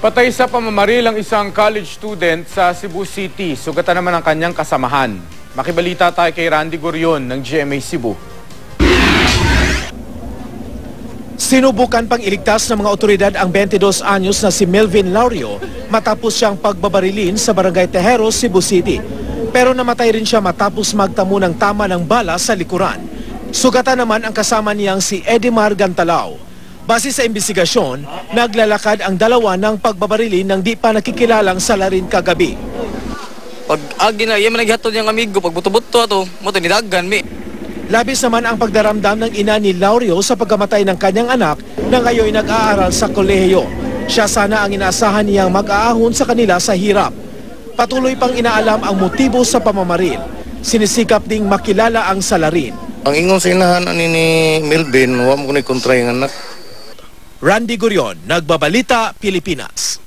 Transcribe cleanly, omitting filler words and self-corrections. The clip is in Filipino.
Patay sa pamamaril ang isang college student sa Cebu City. Sugatan naman ang kanyang kasamahan. Makibalita tayo kay Randy Gurion ng GMA Cebu. Sinubukan pang iligtas ng mga otoridad ang 22 anyos na si Melvin Laurio matapos siyang pagbabarilin sa Barangay Tejero, Cebu City. Pero namatay rin siya matapos magtamo ng tama ng bala sa likuran. Sugatan naman ang kasama niyang si Edimar Gantalao. Base sa investigasyon, naglalakad ang dalawa ng pagbabarilin ng di pa nakikilalang salarin kagabi. Pag agi na, yan man naghatod niyang amigo, pag buto-buto ato, mo ito nidagan mi. Labis naman ang pagdaramdam ng ina ni Laurio sa pagkamatay ng kanyang anak na ngayon nag-aaral sa kolehiyo. Siya sana ang inaasahan niyang mag-aahon sa kanila sa hirap. Patuloy pang inaalam ang motibo sa pamamaril. Sinisikap ding makilala ang salarin. Ang ingon sa inahan ni Melvin, huwag mo kontra yung anak. Randy Gurion, Nagbabalita, Pilipinas.